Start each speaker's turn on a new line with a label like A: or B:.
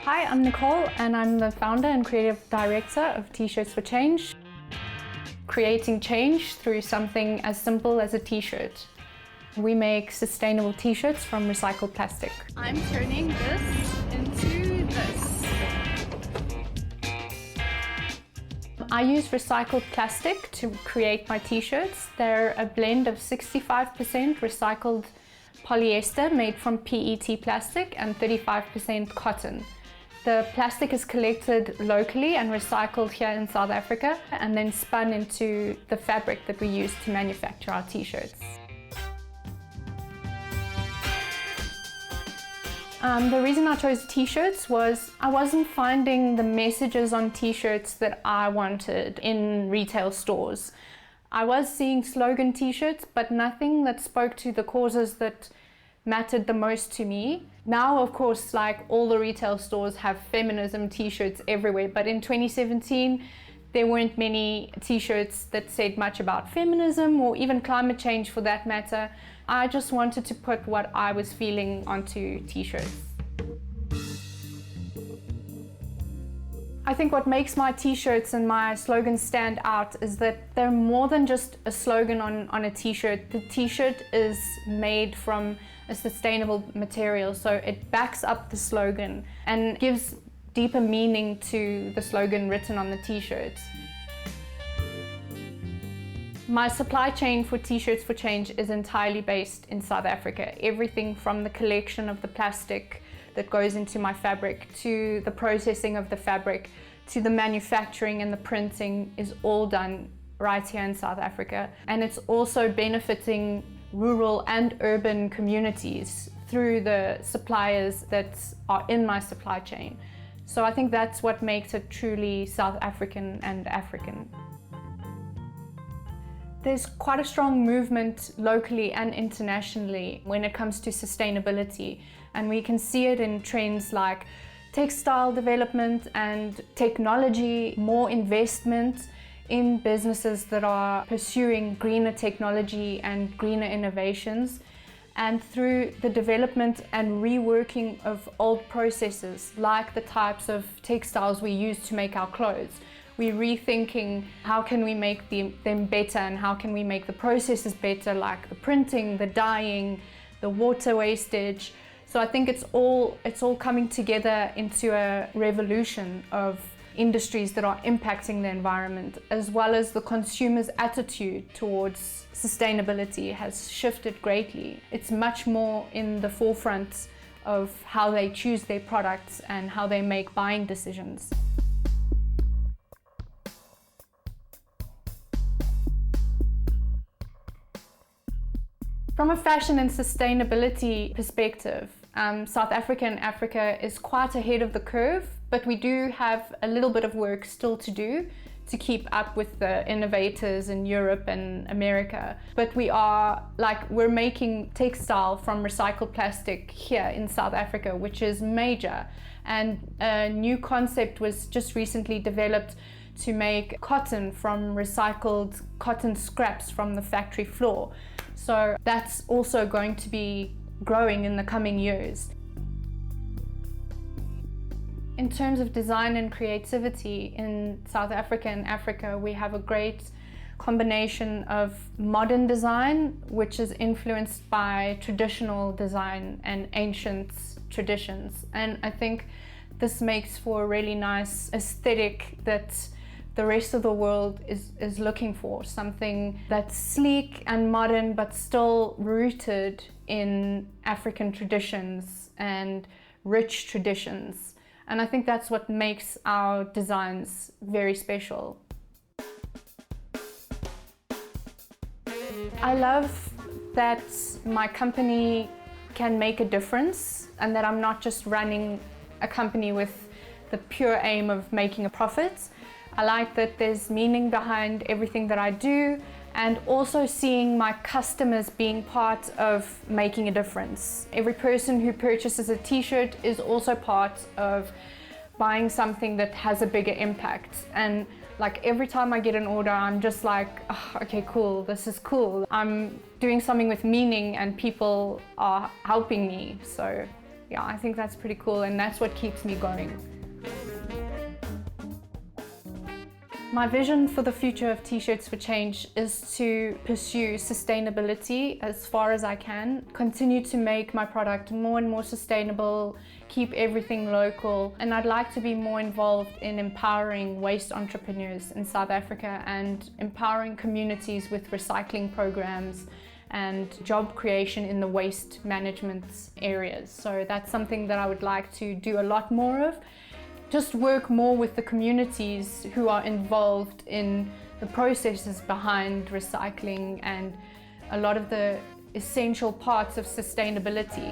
A: Hi, I'm Nicole and I'm the founder and creative director of Tshirts for Change. Creating change through something as simple as a t-shirt. We make sustainable t-shirts from recycled plastic.
B: I'm turning this into this.
A: I use recycled plastic to create my t-shirts. They're a blend of 65% recycled polyester made from PET plastic and 35% cotton. The plastic is collected locally and recycled here in South Africa and then spun into the fabric that we use to manufacture our t-shirts. The reason I chose t-shirts was I wasn't finding the messages on t-shirts that I wanted in retail stores. I was seeing slogan t-shirts, but nothing that spoke to the causes that mattered the most to me. Now, of course, like all the retail stores have feminism t-shirts everywhere, but in 2017, there weren't many t-shirts that said much about feminism or even climate change for that matter. I just wanted to put what I was feeling onto t-shirts. I think what makes my t-shirts and my slogans stand out is that they're more than just a slogan on a t-shirt. The t-shirt is made from a sustainable material, so it backs up the slogan and gives deeper meaning to the slogan written on the t-shirts. My supply chain for Tshirts for Change is entirely based in South Africa. Everything from the collection of the plastic that goes into my fabric, to the processing of the fabric, to the manufacturing and the printing is all done right here in South Africa. And it's also benefiting rural and urban communities through the suppliers that are in my supply chain. So I think that's what makes it truly South African and African. There's quite a strong movement locally and internationally when it comes to sustainability, and we can see it in trends like textile development and technology, more investment in businesses that are pursuing greener technology and greener innovations, and through the development and reworking of old processes like the types of textiles we use to make our clothes. We're rethinking how can we make them better and how can we make the processes better, like the printing, the dyeing, the water wastage. So I think it's all coming together into a revolution of industries that are impacting the environment, as well as the consumer's attitude towards sustainability has shifted greatly. It's much more in the forefront of how they choose their products and how they make buying decisions. From a fashion and sustainability perspective, South Africa and Africa is quite ahead of the curve, but we do have a little bit of work still to do to keep up with the innovators in Europe and America. But we're making textile from recycled plastic here in South Africa, which is major. And a new concept was just recently developed to make cotton from recycled cotton scraps from the factory floor. So that's also going to be growing in the coming years. In terms of design and creativity in South Africa and Africa, we have a great combination of modern design, which is influenced by traditional design and ancient traditions. And I think this makes for a really nice aesthetic that the rest of the world is looking for, something that's sleek and modern but still rooted in African traditions and rich traditions. And I think that's what makes our designs very special. I love that my company can make a difference and that I'm not just running a company with the pure aim of making a profit. I like that there's meaning behind everything that I do, and also seeing my customers being part of making a difference. Every person who purchases a t-shirt is also part of buying something that has a bigger impact. And like every time I get an order, I'm just like, oh, okay, cool, this is cool. I'm doing something with meaning and people are helping me. So yeah, I think that's pretty cool, and that's what keeps me going. My vision for the future of T-Shirts for Change is to pursue sustainability as far as I can, continue to make my product more and more sustainable, keep everything local, and I'd like to be more involved in empowering waste entrepreneurs in South Africa and empowering communities with recycling programs and job creation in the waste management areas. So that's something that I would like to do a lot more of. Just work more with the communities who are involved in the processes behind recycling and a lot of the essential parts of sustainability.